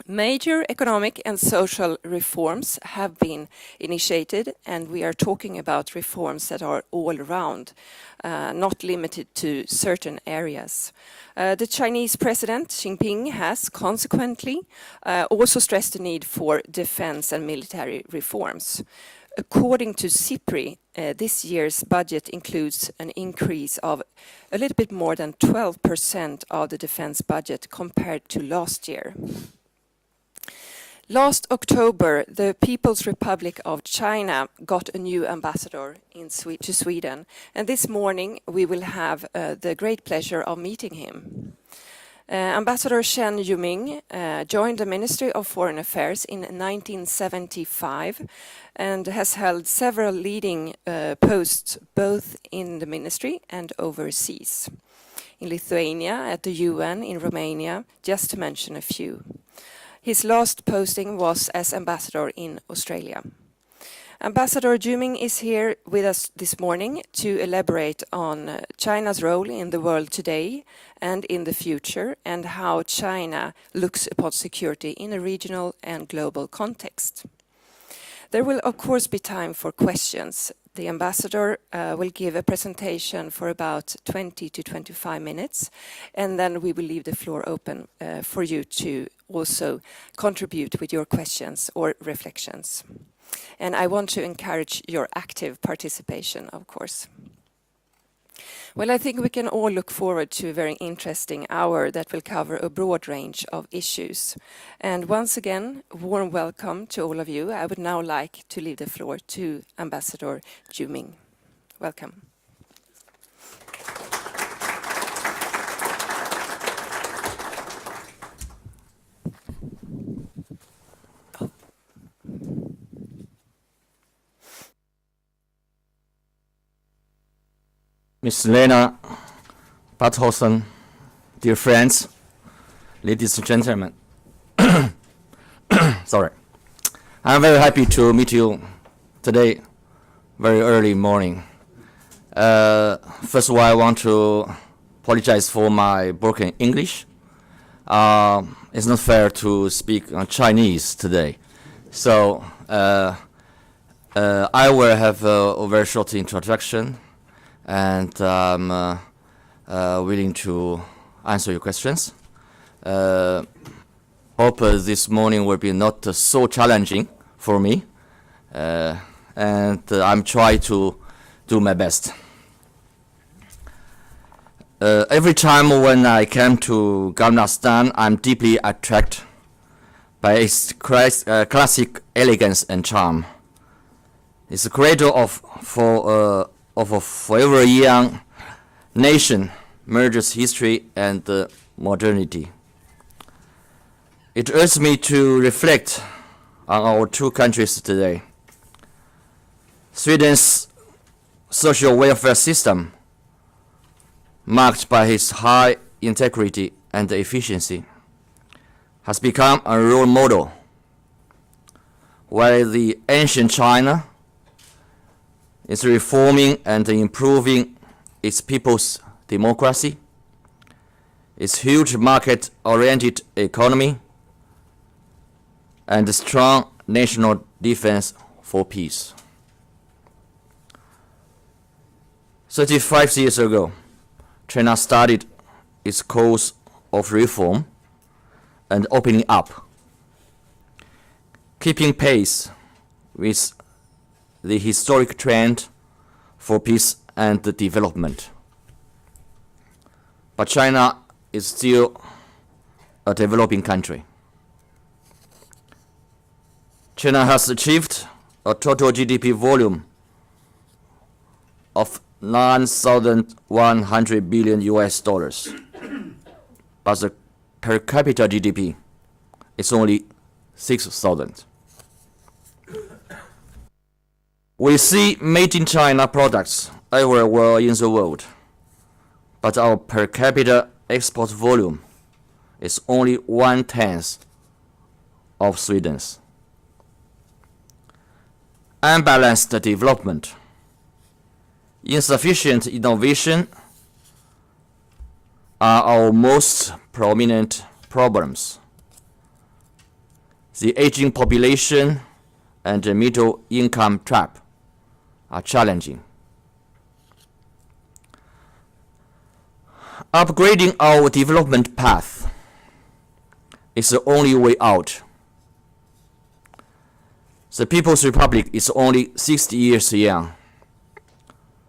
Major economic and social reforms have been initiated, and we are talking about reforms that are all around, not limited to certain areas. The Chinese President Xi Jinping has consequently also stressed the need for defense and military reforms. According to SIPRI, this year's budget includes an increase of a little bit more than 12% of the defense budget compared to last year. Last October, the People's Republic of China got a new ambassador to Sweden, and this morning we will have the great pleasure of meeting him. Ambassador Chen Yuming joined the Ministry of Foreign Affairs in 1975 and has held several leading posts both in the ministry and overseas. In Lithuania, at the UN, in Romania, just to mention a few. His last posting was as ambassador in Australia. Ambassador Yuming is here with us this morning to elaborate on China's role in the world today and in the future, and how China looks upon security in a regional and global context. There will of course be time for questions. The ambassador will give a presentation for about 20 to 25 minutes, and then we will leave the floor open for you to also contribute with your questions or reflections. And I want to encourage your active participation, of course. Well, I think we can all look forward to a very interesting hour that will cover a broad range of issues. And once again, warm welcome to all of you. I would now like to leave the floor to Ambassador Yuming. Welcome. Ms. Lena Bartholson, dear friends, ladies and gentlemen. Sorry. I'm very happy to meet you today, very early morning. First of all, I want to apologize for my broken English. It's not fair to speak Chinese today. So I will have a very short introduction, and I'm willing to answer your questions. Hope this morning will be not so challenging for me, and I'm trying to do my best. Every time when I came to Afghanistan, I'm deeply attracted by its classic elegance and charm. It's a cradle of a forever young nation, merges history and modernity. It urges me to reflect on our two countries today. Sweden's social welfare system, marked by its high integrity and efficiency, has become a role model, while the ancient China is reforming and improving its people's democracy, its huge market-oriented economy, and strong national defense for peace. 35 years ago, China started its course of reform and opening up, keeping pace with the historic trend for peace and development. But China is still a developing country. China has achieved a total GDP volume of 9,100 billion US dollars, but the per capita GDP is only 6,000. We see made in China products everywhere in the world, but our per capita export volume is only 1/10 of Sweden's. Unbalanced development, insufficient innovation are our most prominent problems. The aging population and the middle income trap are challenging. Upgrading our development path is the only way out. The People's Republic is only 60 years young.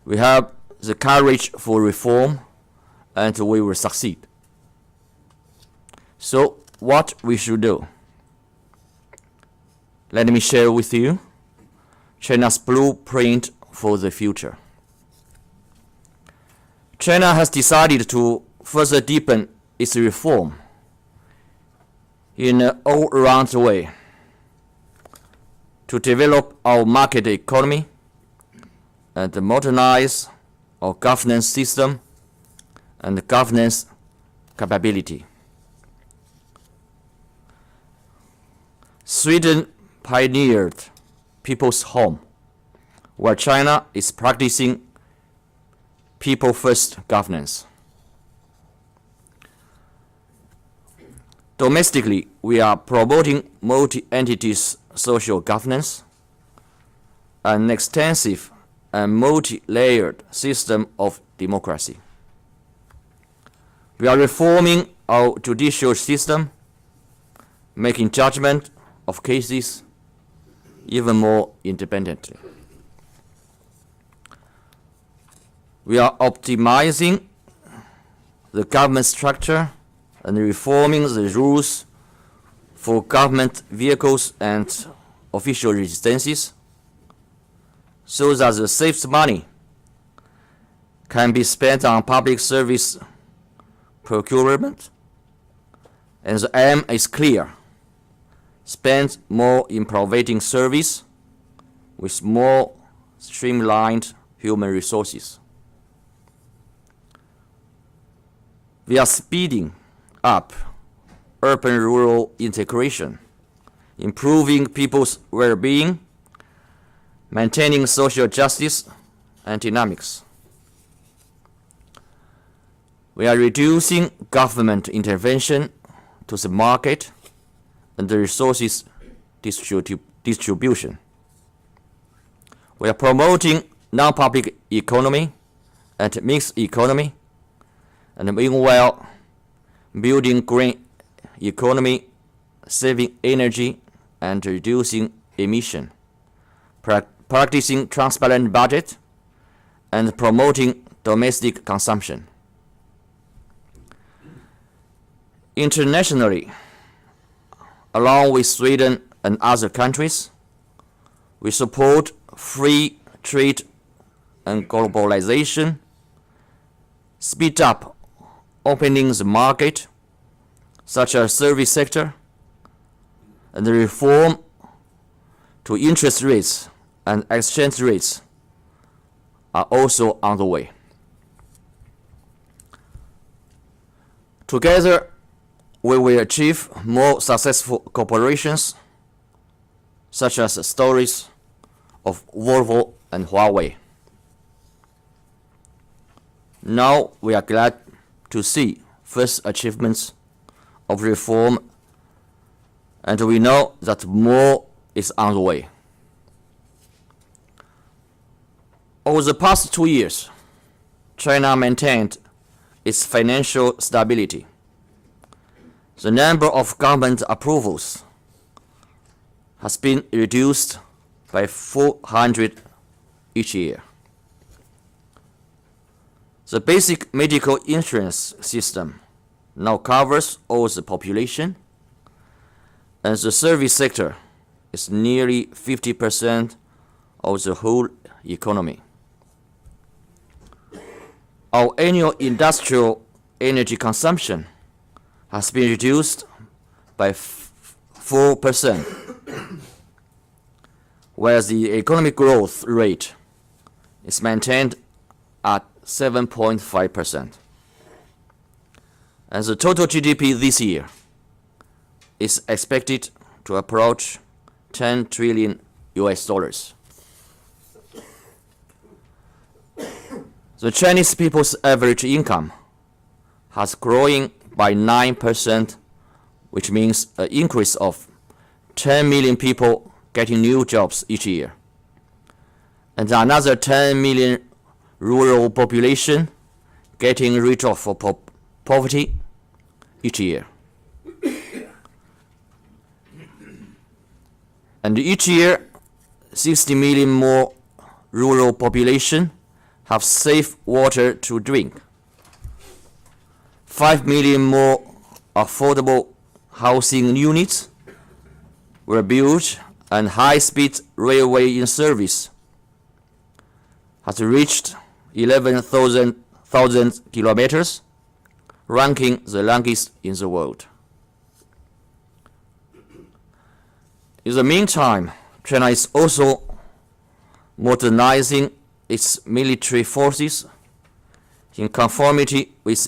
We have the courage for reform, and we will succeed. So, what we should do? Let me share with you China's blueprint for the future. China has decided to further deepen its reform in an all-round way to develop our market economy and modernize our governance system and governance capability. Sweden pioneered People's Home, where China is practicing people-first governance. Domestically, we are promoting multi-entities social governance, an extensive and multi-layered system of democracy. We are reforming our judicial system, making judgment of cases even more independently. We are optimizing the government structure and reforming the rules for government vehicles and official residences so that the saved money can be spent on public service procurement, and the aim is clear: spend more in providing service with more streamlined human resources. We are speeding up urban-rural integration, improving people's well-being, maintaining social justice and dynamics. We are reducing government intervention to the market and the resources distribution. We are promoting non-public economy and mixed economy, and meanwhile building green economy, saving energy and reducing emission, practicing transparent budget, and promoting domestic consumption. Internationally, along with Sweden and other countries, we support free trade and globalization, speed up opening the market, such as service sector, and the reform to interest rates and exchange rates are also on the way. Together, we will achieve more successful corporations, such as the stories of Volvo and Huawei. Now we are glad to see first achievements of reform, and we know that more is on the way. Over the past 2 years, China maintained its financial stability. The number of government approvals has been reduced by 400 each year. The basic medical insurance system now covers all the population, and the service sector is nearly 50% of the whole economy. Our annual industrial energy consumption has been reduced by 4%, whereas the economic growth rate is maintained at 7.5%. And the total GDP this year is expected to approach $10 trillion. The Chinese people's average income has grown by 9%, which means an increase of 10 million people getting new jobs each year, and another 10 million rural population getting rid of poverty each year. And each year, 60 million more rural population have safe water to drink. 5 million more affordable housing units were built, and high-speed railway in service has reached 11,000 kilometers, ranking the longest in the world. In the meantime, China is also modernizing its military forces in conformity with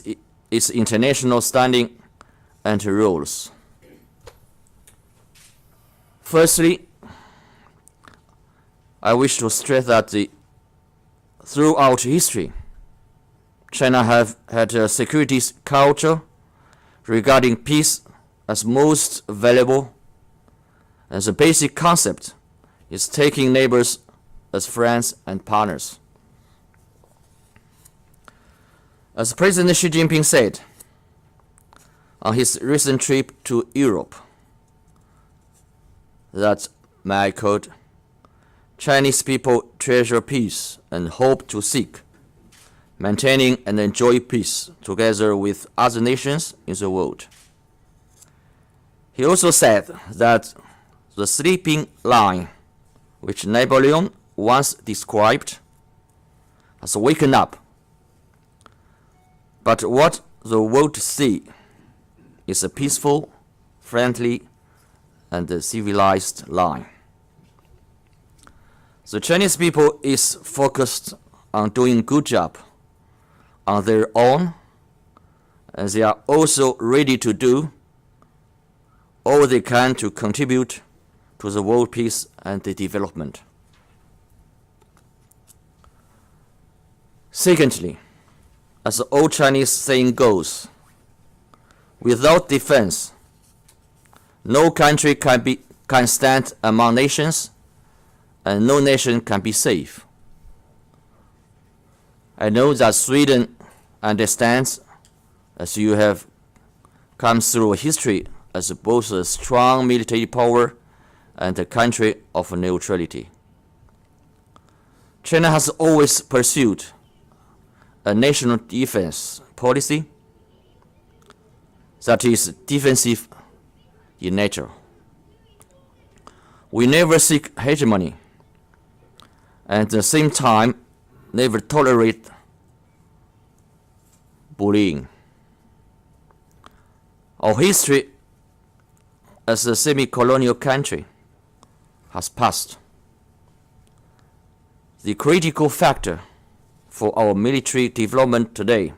its international standing and rules. Firstly, I wish to stress that throughout history, China have had a security culture regarding peace as most valuable, and the basic concept is taking neighbors as friends and partners. As President Xi Jinping said on his recent trip to Europe, that, may I quote, Chinese people treasure peace and hope to seek, maintaining and enjoy peace together with other nations in the world. He also said that the sleeping lion, which Napoleon once described, has waken up. But what the world sees is a peaceful, friendly, and a civilized lion. The Chinese people is focused on doing a good job on their own, and they are also ready to do all they can to contribute to the world peace and the development. Secondly, as the old Chinese saying goes, without defense, no country can stand among nations, and no nation can be safe. I know that Sweden understands, as you have come through history as both a strong military power and a country of neutrality. China has always pursued a national defense policy that is defensive in nature. We never seek hegemony, and at the same time never tolerate bullying. Our history as a semi-colonial country has passed. The critical factor for our military development today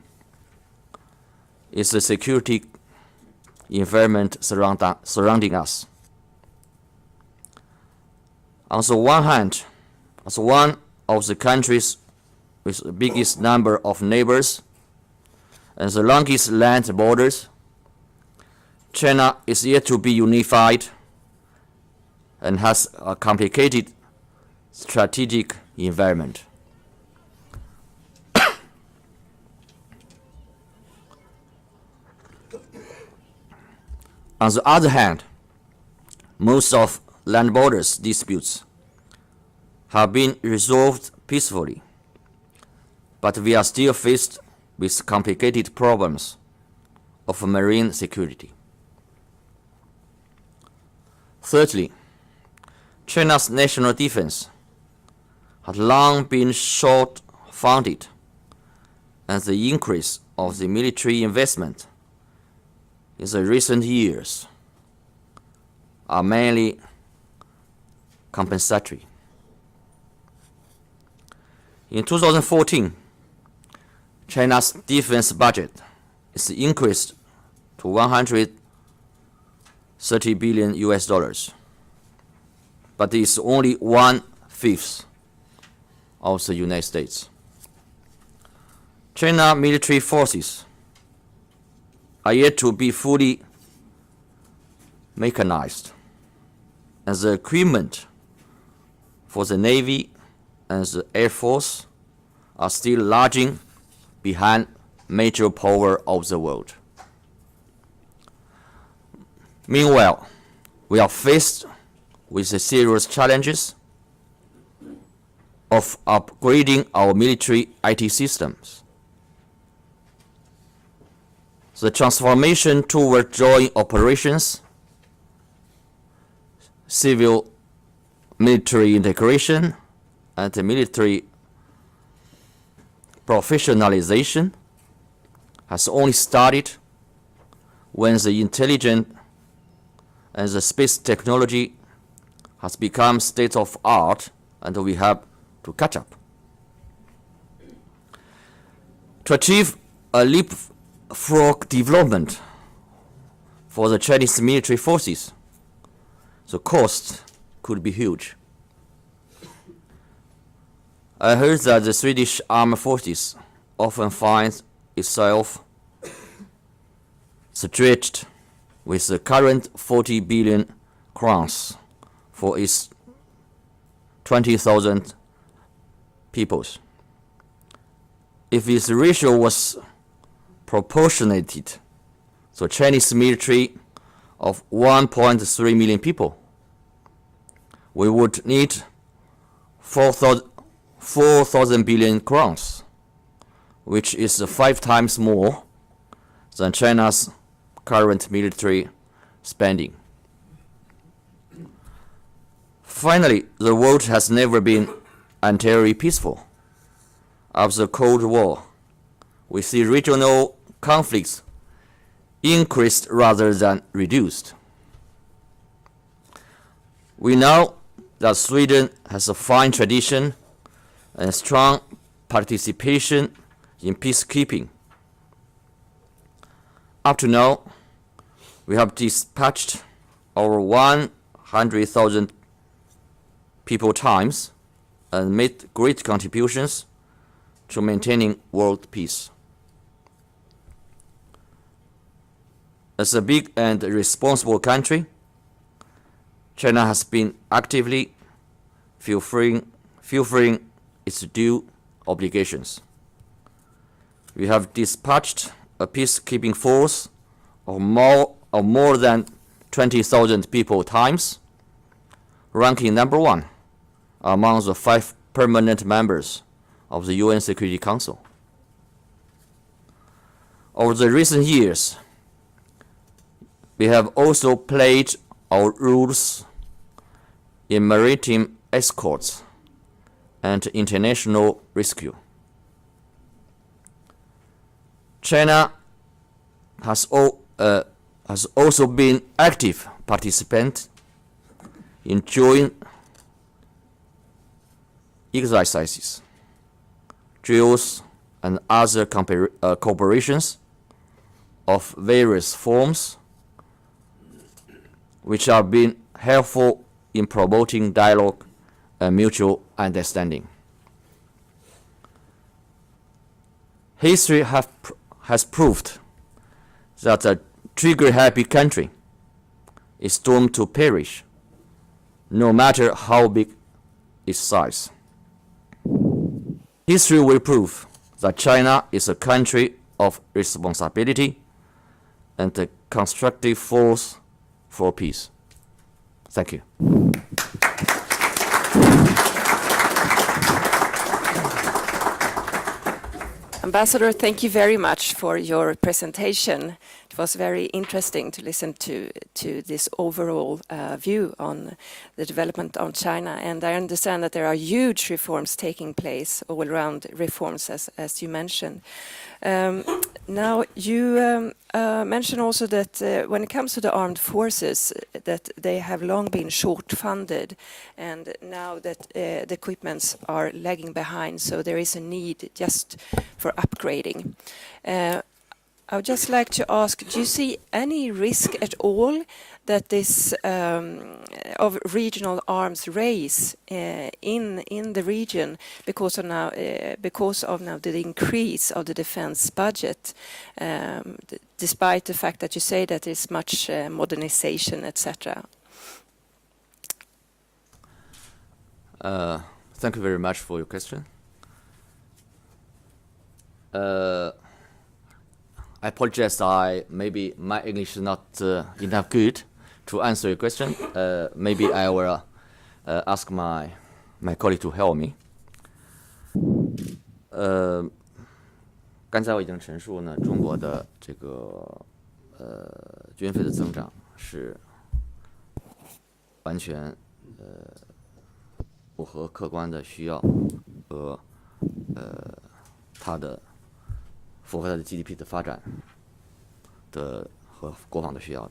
is the security environment surrounding us. On the one hand, as one of the countries with the biggest number of neighbors and the longest land borders, China is yet to be unified and has a complicated strategic environment. On the other hand, most of land borders disputes have been resolved peacefully, but we are still faced with complicated problems of marine security. Thirdly, China's national defense has long been short-funded, and the increase of the military investment in the recent years are mainly compensatory. In 2014, China's defense budget is increased to 130 billion US dollars, but it is only 1/5 of the United States. China military forces are yet to be fully mechanized, and the equipment for the Navy and the Air Force are still lagging behind major power of the world. Meanwhile, we are faced with the serious challenges of upgrading our military IT systems. The transformation toward joint operations, civil military integration, and the military professionalization has only started when the intelligence and the space technology has become state of art, and we have to catch up. To achieve a leapfrog development for the Chinese military forces, the cost could be huge. I heard that the Swedish armed forces often finds itself stretched with the current 40 billion crowns for its 20,000 peoples. If this ratio was proportionated, the Chinese military of 1.3 million people, we would need 4,000 billion crowns, which is 5 times more than China's current military spending. Finally, the world has never been entirely peaceful. After the Cold War, we see regional conflicts increased rather than reduced. We know that Sweden has a fine tradition and strong participation in peacekeeping. Up to now, we have dispatched over 100,000 people times and made great contributions to maintaining world peace. As a big and responsible country, China has been actively fulfilling its due obligations. We have dispatched a peacekeeping force of more than 20,000 people times, ranking number 1 among the 5 permanent members of the UN Security Council. Over the recent years, we have also played our roles in maritime escorts and international rescue. China has also been active participant in joint exercises, drills, and other cooperations of various forms, which have been helpful in promoting dialogue and mutual understanding. History has proved that a trigger-happy country is doomed to perish, no matter how big its size. History will prove that China is a country of responsibility and a constructive force for peace. Thank you. Ambassador, thank you very much for your presentation. It was very interesting to listen to this overall view on the development of China. And I understand that there are huge reforms taking place, all around reforms, as you mentioned. Now, you mentioned also that when it comes to the armed forces, that they have long been short-funded, and now that the equipments are lagging behind, so there is a need just for upgrading. I would just like to ask, do you see any risk at all that this of regional arms race in the region because of now the increase of the defense budget, despite the fact that you say that there's much modernization, etc.? Thank you very much for your question. I apologize. Maybe my English is not enough good to answer your question. Maybe I will ask my colleague to help me. 刚才我已经陈述呢，中国的这个军费的增长是完全符合客观的需要和符合它的 GDP 的发展的和国防的需要的。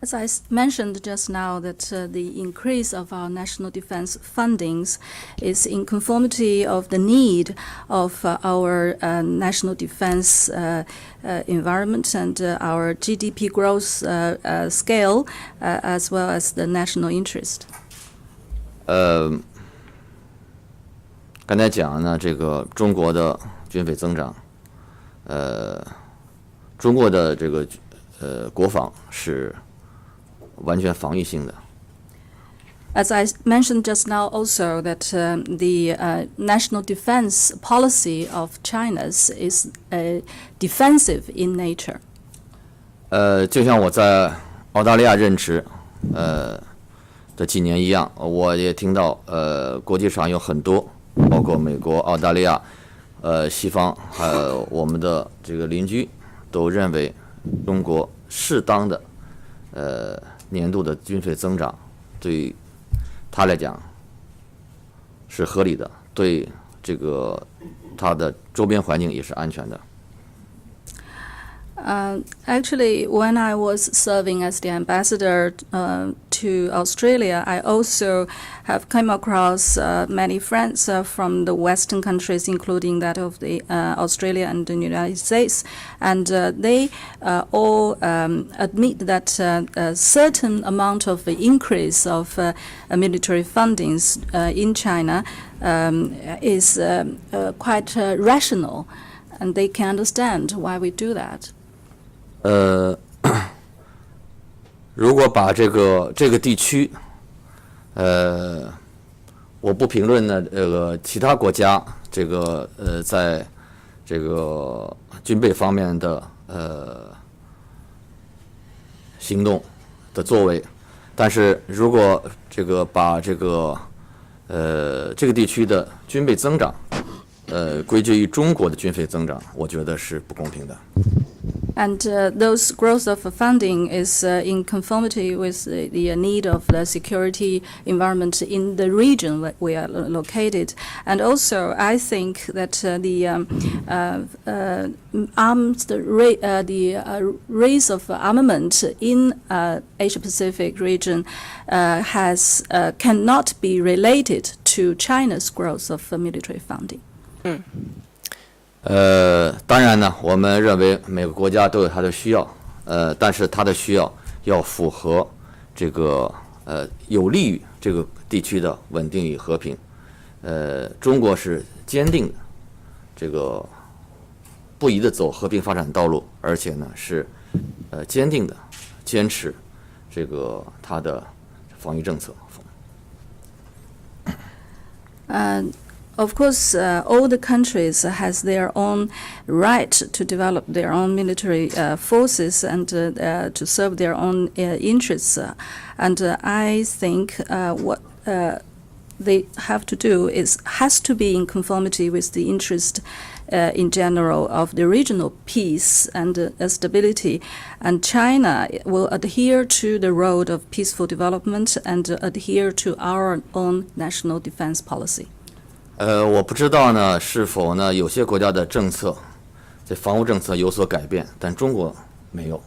As I mentioned just now, that the increase of our national defense fundings is in conformity of the need of our national defense environment and our GDP growth scale, as well as the national interest. 刚才讲呢，这个中国的军费增长，中国的这个国防是完全防御性的。As I mentioned just now also that the national defense policy of China's is defensive in nature. 就像我在澳大利亚任职的几年一样，我也听到国际上有很多，包括美国、澳大利亚、西方还有我们的这个邻居，都认为中国适当的年度的军费增长，对他来讲是合理的，对这个他的周边环境也是安全的。Actually, when I was serving as the ambassador to Australia, I also have come across many friends from the Western countries, including that of the Australia and the United States, and they all admit that a certain amount of increase of military fundings in China is quite rational, and they can understand why we do that. 如果把这个地区，我不评论呢，其他国家在这个军备方面的行动的作为，但是如果把这个地区的军备增长，归结于中国的军费增长，我觉得是不公平的。And those growth of funding is in conformity with the need of the security environment in the region where we are located. And also, I think that the raise of armament in Asia-Pacific region cannot be related to China's growth of military funding. 当然呢，我们认为每个国家都有它的需要，但是它的需要要符合这个有利于这个地区的稳定与和平。中国是坚定的这个不宜的走和平发展道路，而且呢是坚定的坚持这个它的防御政策。Of course, all the countries has their own right to develop their own military forces and to serve their own interests. And I think what they have to do has to be in conformity with the interest in general of the regional peace and stability. And China will adhere to the road of peaceful development and adhere to our own national defense policy. 我不知道呢，是否呢有些国家的政策，在防务政策有所改变，但中国没有。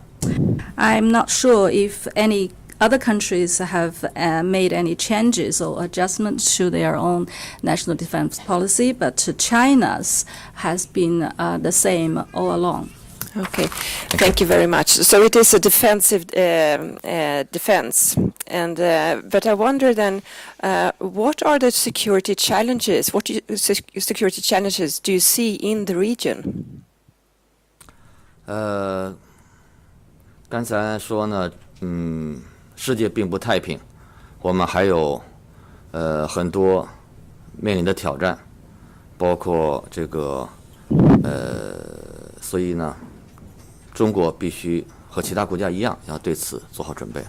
I'm not sure if any other countries have made any changes or adjustments to their own national defense policy, but China's has been the same all along. Okay, thank you very much. So it is a defensive defense, and but I wonder then, what are the security challenges? What security challenges do you see in the region? 刚才说呢，世界并不太平，我们还有很多面临的挑战，包括这个所以呢，中国必须和其他国家一样，要对此做好准备。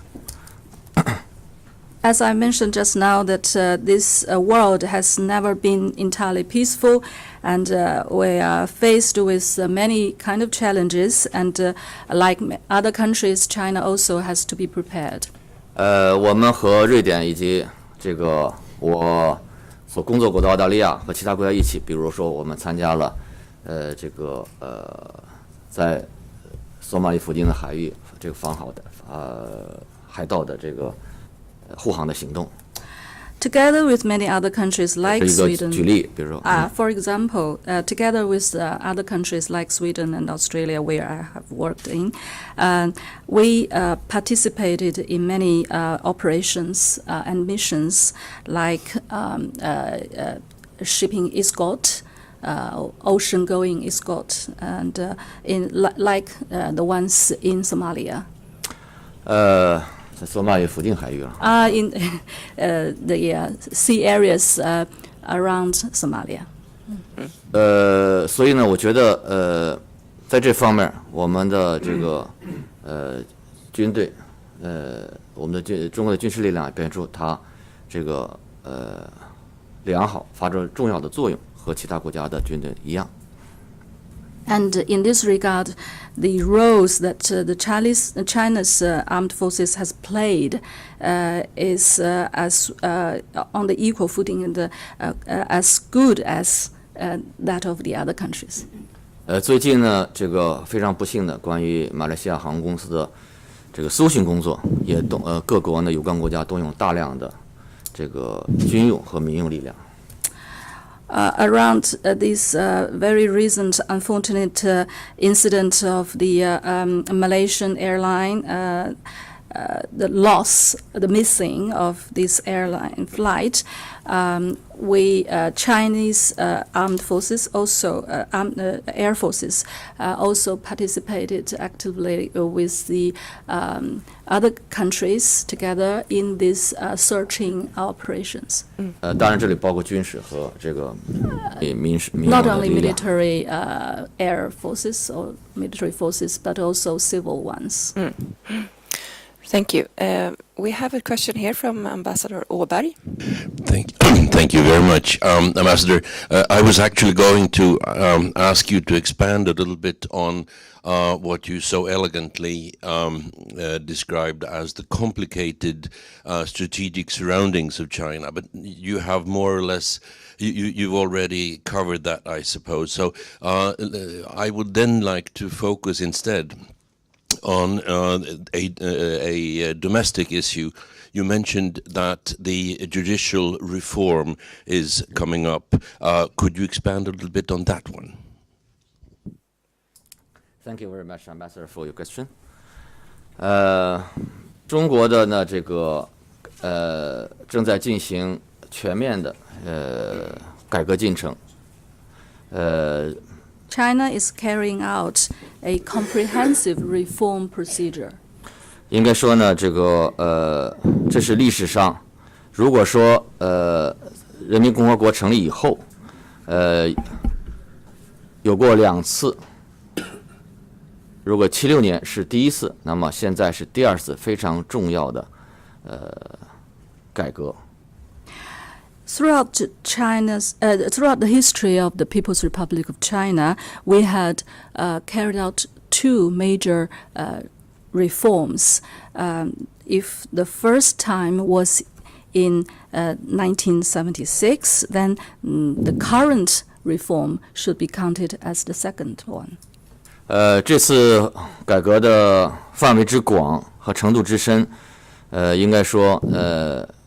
As I mentioned just now, that this world has never been entirely peaceful, and we are faced with many kind of challenges. And like other countries, China also has to be prepared. 我们和瑞典以及这个我所工作过的澳大利亚和其他国家一起，比如说我们参加了在索马里附近的海域这个防好的海盗的这个护航的行动。Together with many other countries like 这一 Sweden, 个举例，比如说for example, together with other countries like Sweden and Australia, where I have worked in, we participated in many operations and missions like shipping escort, ocean-going escort, and like the ones in Somalia. 在索马里附近海域了。In the sea areas around Somalia. 所以呢，我觉得在这方面，我们的这个军队，我们的中国的军事力量表现出它这个良好，发挥重要的作用，和其他国家的军队一样。And in this regard, the roles that China's armed forces has played is as on the equal footing and as good as that of the other countries. 最近呢，这个非常不幸的，关于马来西亚航空公司的这个搜寻工作，也各国呢有关国家动用大量的这个军用和民用力量。Around this very recent unfortunate incident of the Malaysian airline, the missing of this airline flight, we Chinese armed forces also air forces also participated actively with the other countries together in these searching operations. 当然这里包括军事和这个民用 Not 的 only 力量。 military air forces or military forces, but also civil ones. Thank you. We have a question here from Ambassador Åberg. Thank you very much, Ambassador. I was actually going to ask you to expand a little bit on what you so elegantly described as the complicated strategic surroundings of China, but you have more or less you've already covered that, I suppose. So I would then like to focus instead on a domestic issue. You mentioned that the judicial reform is coming up. Could you expand a little bit on that one? Thank you very much, Ambassador, for your question. 中国的呢这个正在进行全面的改革进程。China is carrying out a comprehensive reform procedure. 应该说呢，这个这是历史上，如果说人民共和国成立以后，有过2次。如果76年是第1次，那么现在是第2次非常重要的改革。Throughout the history of the People's Republic of China, we had carried out 2 major reforms. If the first time was in 1976, then the current reform should be counted as the second one. 这次改革的范围之广和程度之深，应该说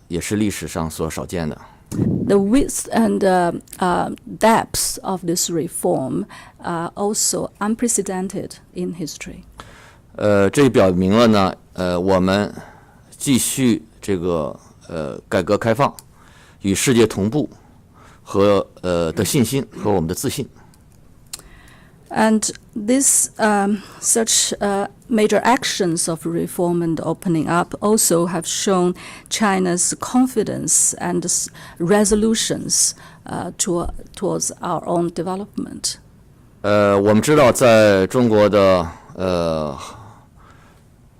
也是历史上所少见的。The width and depth of this reform are also unprecedented in history. 这表明了呢，我们继续这个改革开放，与世界同步和的信心和我们的自信。And this such major actions of reform and opening up also have shown China's confidence and resolutions towards our own development. 我们知道，在中国的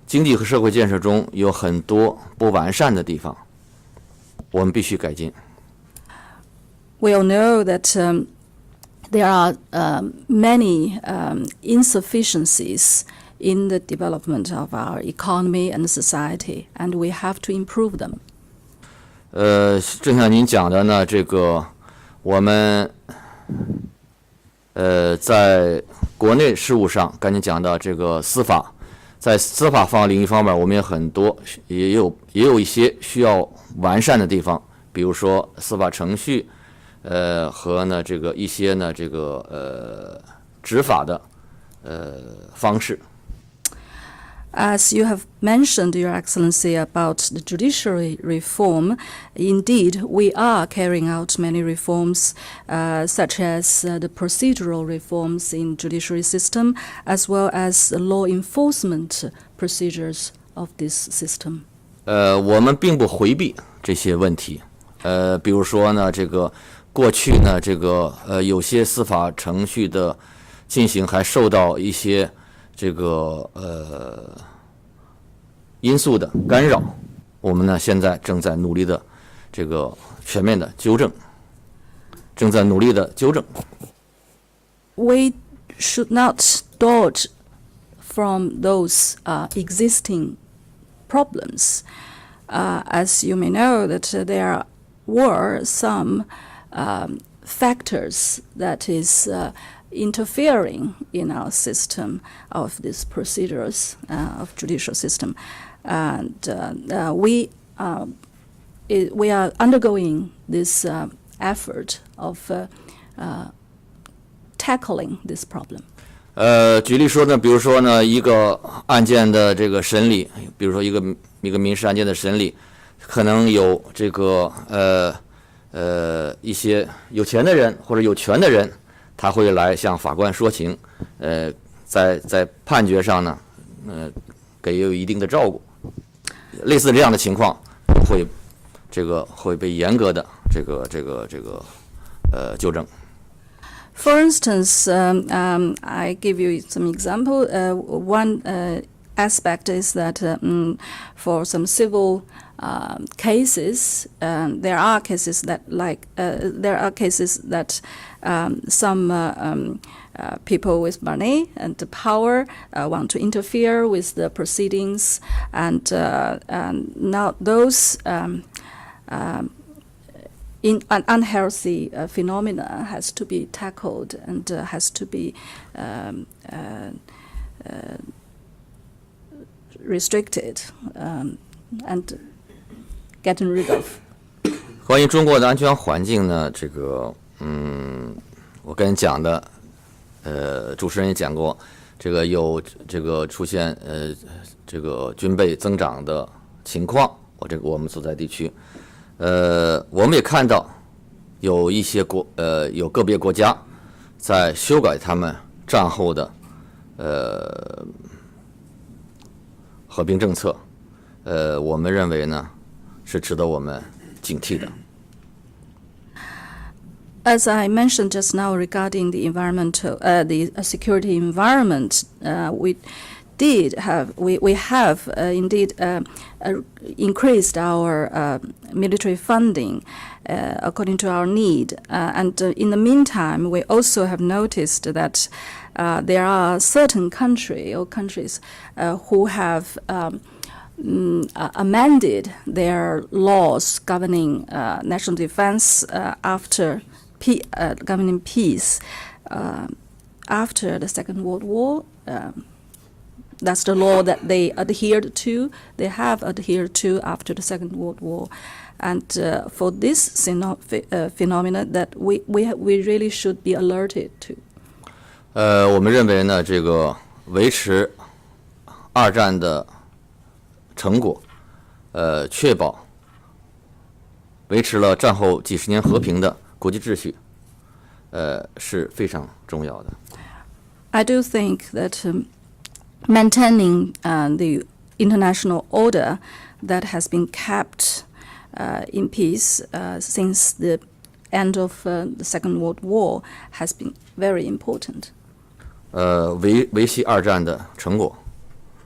经济和社会建设中有很多不完善的地方，我们必须改进。We all know that there are many insufficiencies in the development of our economy and society, and we have to improve them. 正像您讲的呢，这个我们在国内事务上，刚才讲到这个司法，在司法领域方面，我们有很多，也有一些需要完善的地方，比如说司法程序，和呢这个一些呢这个执法的方式。As you have mentioned, Your Excellency, about the judiciary reform, indeed, we are carrying out many reforms, such as the procedural reforms in judiciary system, as well as the law enforcement procedures of this system. 我们并不回避这些问题，比如说呢，这个过去呢，这个有些司法程序的进行还受到一些这个因素的干扰，我们呢现在正在努力的这个全面的纠正，We should not dodge from those existing problems. As you may know, that there were some factors that is interfering in our system of these procedures of judicial system, and we are undergoing this effort of tackling this problem. 举例说呢，比如说呢，一个案件的这个审理，比如说一个民事案件的审理，可能有这个一些有钱的人或者有权的人，他会来向法官说情，在判决上呢，给予一定的照顾。类似这样的情况，会被严格的纠正。For instance, I give you some example. One aspect is that for some civil cases, there are cases that some people with money and power want to interfere with the proceedings, and now those in an unhealthy phenomena has to be tackled and has to be restricted and gotten rid of. 关于中国的安全环境呢，这个我跟你讲的，主持人也讲过，这个有这个出现这个军备增长的情况，我们所在地区。我们也看到有一些有个别国家在修改他们战后的和平政策，我们认为呢是值得我们警惕的。As I mentioned just now regarding the environmental, the security environment, we have indeed increased our military funding according to our need. And in the meantime, we also have noticed that there are certain countries who have amended their laws governing national defense after governing peace after the Second World War. That's the law that they have adhered to after the Second World War. And for this phenomena that we really should be alerted to. 我们认为呢，这个维持二战的成果，确保维持了战后几十年和平的国际秩序，是非常重要的。I do think that maintaining the international order that has been kept in peace since the end of the Second World War has been very important. 维系二战的成果。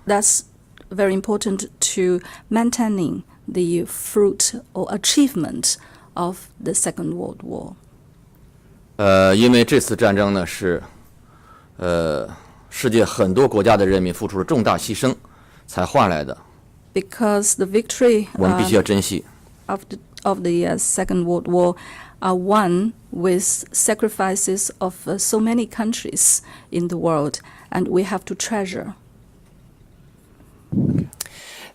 That's very important to maintaining the fruit or achievement of the Second World War. 因为这次战争呢是世界很多国家的人民付出了重大牺牲才换来的， Because the victory 我们必须要珍惜。 of the Second World War are won with sacrifices of so many countries in the world, and we have to treasure.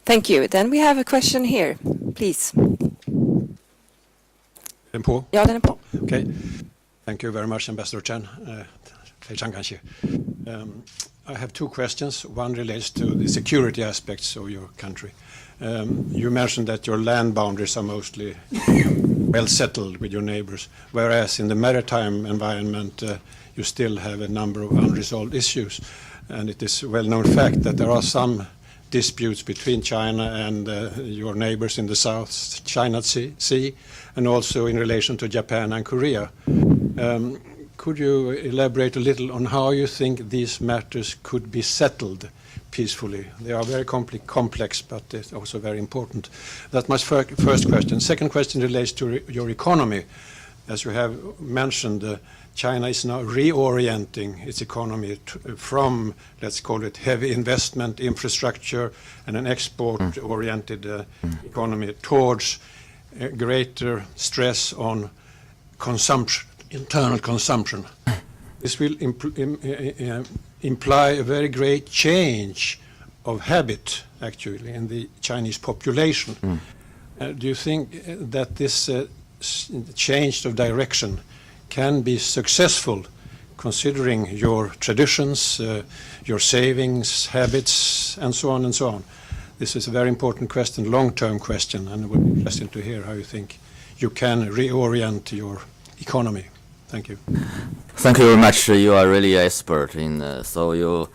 Thank you. Then we have a question here, please. Den på? Ja, den är på. Okay. Thank you very much, Ambassador Chen. 非常感谢. I have two questions. One relates to the security aspects of your country. You mentioned that your land boundaries are mostly well settled with your neighbors, whereas in the maritime environment you still have a number of unresolved issues. And it is a well-known fact that there are some disputes between China and your neighbors in the South China Sea, and also in relation to Japan and Korea. Could you elaborate a little on how you think these matters could be settled peacefully? They are very complex, but it's also very important. That's my first question. Second question relates to your economy. As you have mentioned, China is now reorienting its economy from, let's call it, heavy investment, infrastructure, and an export-oriented economy towards greater stress on consumption, internal consumption. This will imply a very great change of habit, actually, in the Chinese population. Do you think that this change of direction can be successful, considering your traditions, your savings habits, and so on and so on? This is a very important question, long-term question, and it would be interesting to hear how you think you can reorient your economy. Thank you. Thank you very much. You are really an expert in, so you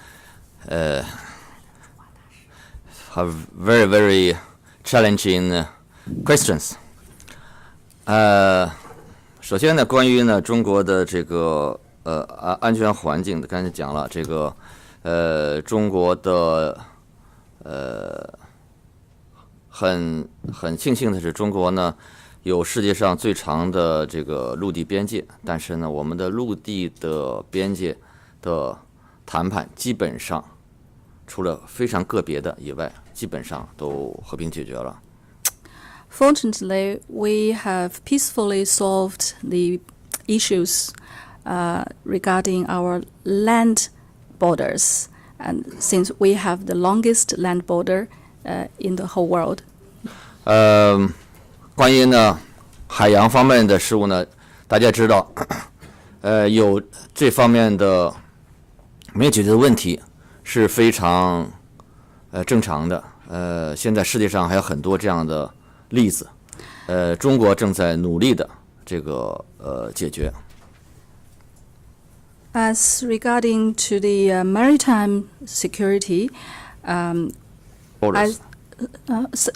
have very, very challenging questions. 首先呢，关于呢中国的这个安全环境，刚才讲了这个中国的很庆幸的是，中国呢有世界上最长的这个陆地边界，但是呢，我们的陆地的边界的谈判基本上除了非常个别的以外，基本上都和平解决了。Fortunately, we have peacefully solved the issues regarding our land borders, and since we have the longest land border in the whole world. 关于呢海洋方面的事务呢，大家知道，有这方面的没有解决的问题是非常正常的。现在世界上还有很多这样的例子，中国正在努力的这个解决。As regarding to the maritime security,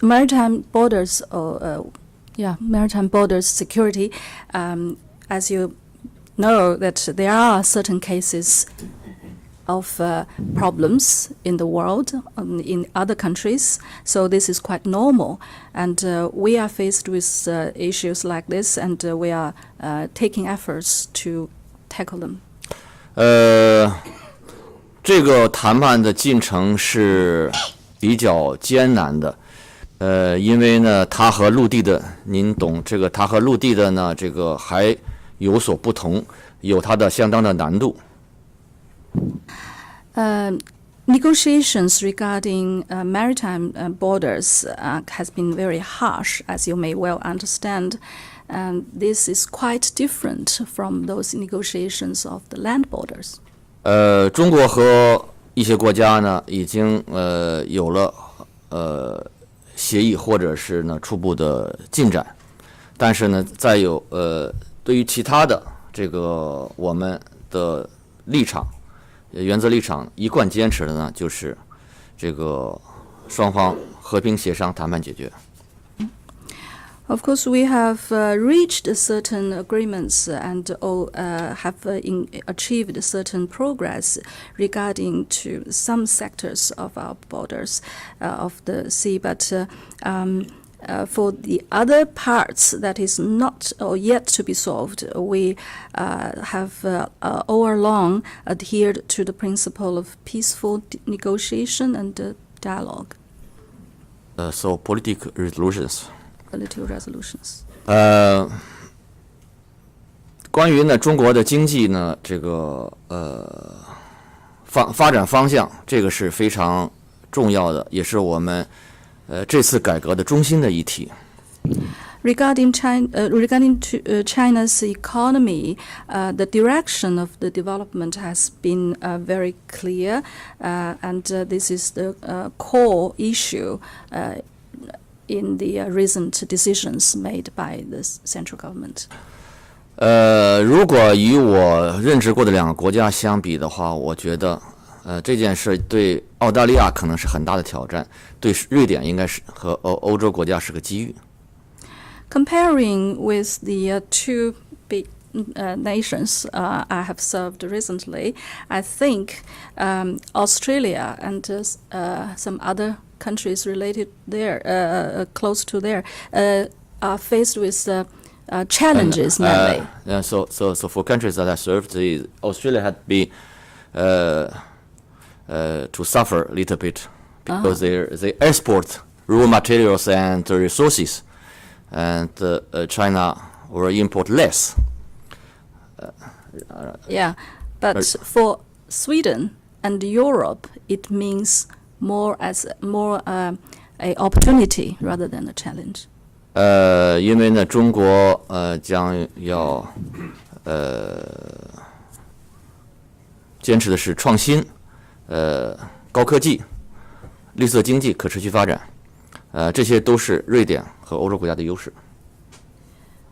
maritime borders maritime borders security, as you know that there are certain cases of problems in the world, in other countries, so this is quite normal, and we are faced with issues like this, and we are taking efforts to tackle them. 这个谈判的进程是比较艰难的，因为呢，它和陆地的，您懂这个，它和陆地的呢，这个还有所不同，有它的相当的难度。Negotiations regarding maritime borders has been very harsh, as you may well understand. And this is quite different from those negotiations of the land borders. 中国和一些国家呢，已经有了协议或者是呢初步的进展，但是呢，再有对于其他的这个我们的立场原则立场一贯坚持的呢，就是这个双方和平协商谈判解决。Of course, we have reached certain agreements and have achieved certain progress regarding to some sectors of our borders of the sea, but for the other parts that is not or yet to be solved, we have all along adhered to the principle of peaceful negotiation and dialogue. So political resolutions. Political resolutions. 关于呢中国的经济呢，这个发展方向，这个是非常重要的，也是我们这次改革的中心的议题。Regarding China's economy, the direction of the development has been very clear, and this is the core issue in the recent decisions made by the central government. 如果与我任职过的两个国家相比的话，我觉得这件事对澳大利亚可能是很大的挑战，对瑞典应该是和欧洲国家是个机遇。Comparing with the two big nations I have served recently, I think Australia and some other countries related there, close to there, are faced with challenges mainly. So for countries that I served, Australia had been to suffer a little bit because they export raw materials and resources, and China will import less. Yeah, but for Sweden and Europe, it means more a opportunity rather than a challenge. 因为呢，中国将要坚持的是创新，高科技、绿色经济、可持续发展，这些都是瑞典和欧洲国家的优势。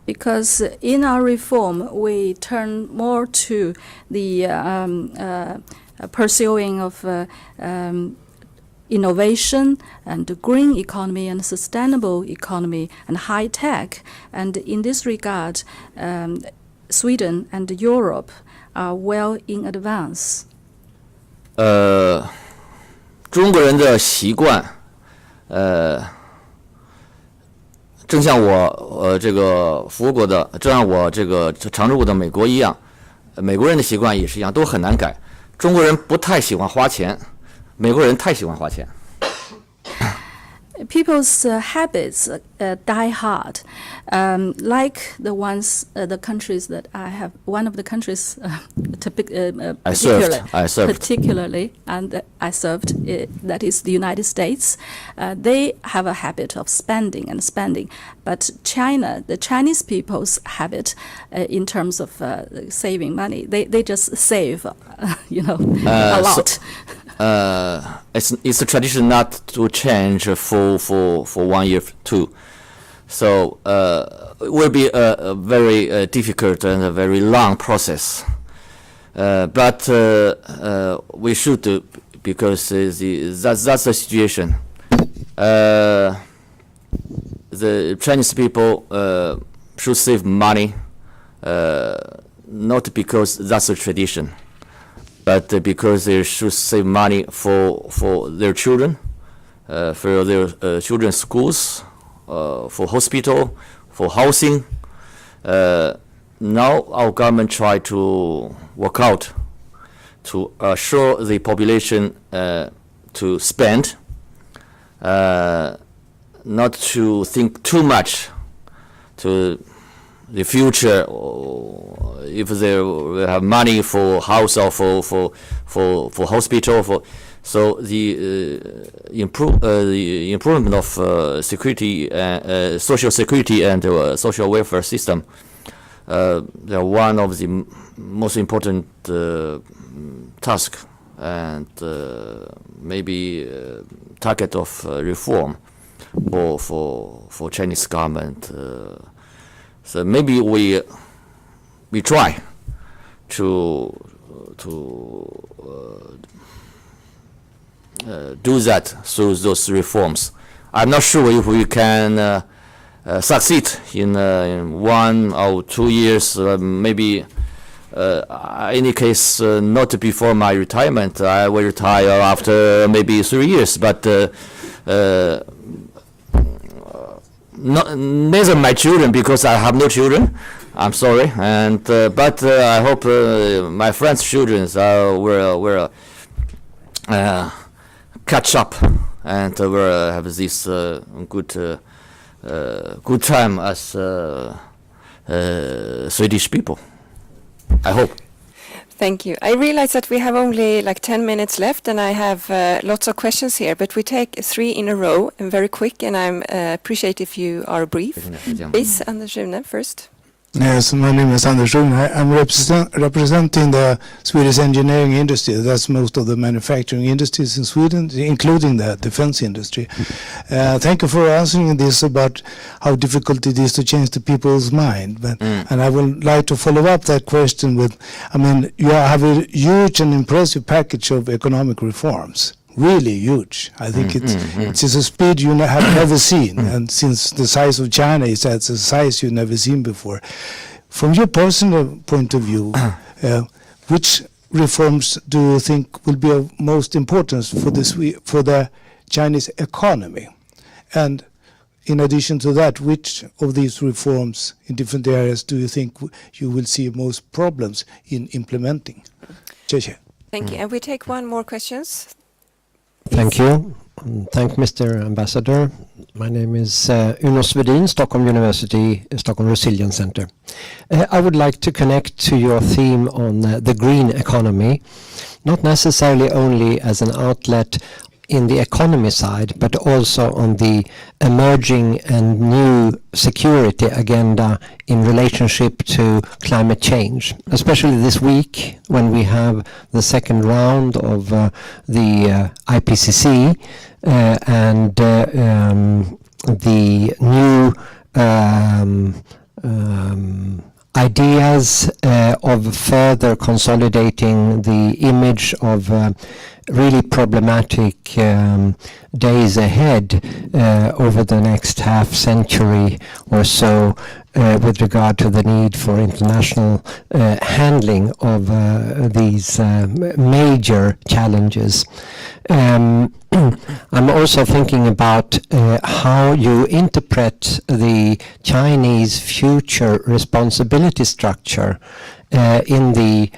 Because in our reform, we turn more to the pursuing of innovation and the green economy and sustainable economy and high tech. And in this regard, Sweden and Europe are well in advance. 中国人的习惯，正像我这个服务过的，正像我这个常住过的美国一样，美国人的习惯也是一样，都很难改。中国人不太喜欢花钱，美国人太喜欢花钱。People's habits die hard, like the countries that I have. One of the countries, particularly, and I served. That is the United States. They have a habit of spending, but China, the Chinese people's habit, in terms of saving money, they just save, a lot. It's a tradition not to change for 1 year too, so it will be a very difficult and a very long process. But we should do, because that's the situation. The Chinese people should save money, not because that's a tradition, but because they should save money for their children, for their children's schools, for hospital, for housing. Now our government try to work out to assure the population to spend, not to think too much to the future, or if they will have money for house or for hospital. So the improvement of security, social security and social welfare system, they're one of the most important task and maybe target of reform for Chinese government. So maybe we try to do that through those reforms. I'm not sure if we can succeed in 1 or 2 years, maybe. Any case, not before my retirement. I will retire after maybe 3 years, but neither my children, because I have no children. I'm sorry, and but I hope my friends' children will catch up and will have this good time as Swedish people. I hope. Thank you. I realize that we have only like 10 minutes left, and I have lots of questions here, but we take 3 in a row and very quick, and I appreciate if you are brief. Please, Anders Rune first. Yes, my name is Anders Rune. I'm representing the Swedish engineering industry. That's most of the manufacturing industries in Sweden, including the defense industry. Thank you for answering this about how difficult it is to change the people's mind. But, and I would like to follow up that question with, I mean, you have a huge and impressive package of economic reforms. Really huge. I think it's a speed you have never seen, and since the size of China is at a size you've never seen before. From your personal point of view, which reforms do you think will be of most importance for the Chinese economy? And in addition to that, which of these reforms in different areas do you think you will see most problems in implementing? Thank you. And we take one more questions. Thank you. Thank Mr. Ambassador. My name is Uno Svedin, Stockholm University, Stockholm Resilience Center. I would like to connect to your theme on the green economy, not necessarily only as an outlet in the economy side, but also on the emerging and new security agenda in relationship to climate change, especially this week when we have the second round of the IPCC and the new ideas of further consolidating the image of really problematic days ahead over the next half century or so with regard to the need for international handling of these major challenges. I'm also thinking about how you interpret the Chinese future responsibility structure in the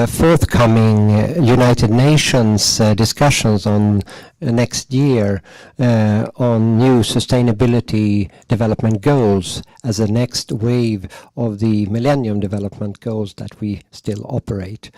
forthcoming United Nations discussions on next year on new sustainability development goals as a next wave of the Millennium Development Goals that we still operate.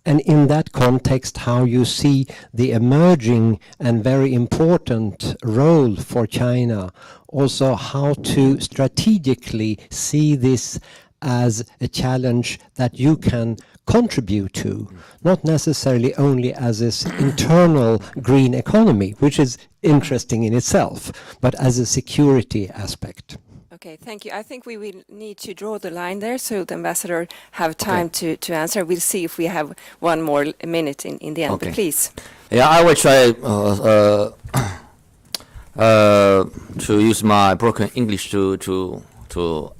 And in that context, how you see the emerging and very important role for China, also how to strategically see this as a challenge that you can contribute to, not necessarily only as this internal green economy, which is interesting in itself, but as a security aspect. Okay, thank you. I think we will need to draw the line there so the ambassador have time to answer. We'll see if we have one more minute in the end, but please. Yeah, I will try to use my broken English to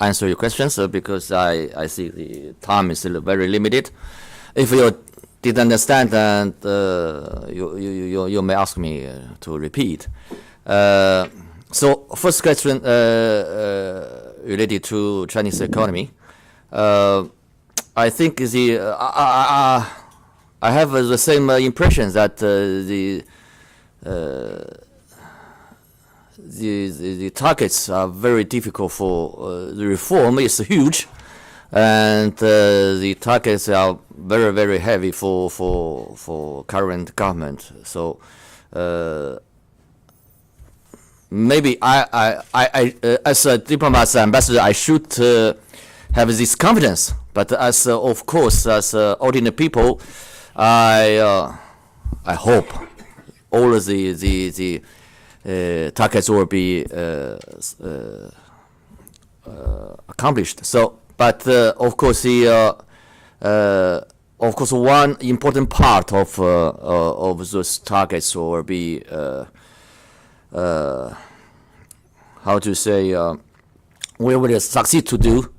answer your questions because I see the time is still very limited. If you didn't understand, then you may ask me to repeat. So first question related to Chinese economy. I think I have the same impression that the targets are very difficult for the reform is huge, and the targets are very, very heavy for current government. So maybe I as a diplomat ambassador, I should have this confidence. But as of course, as ordinary people, I hope all of the targets will be accomplished. So, but of course, the of course, one important part of those targets will be how to say we will succeed to do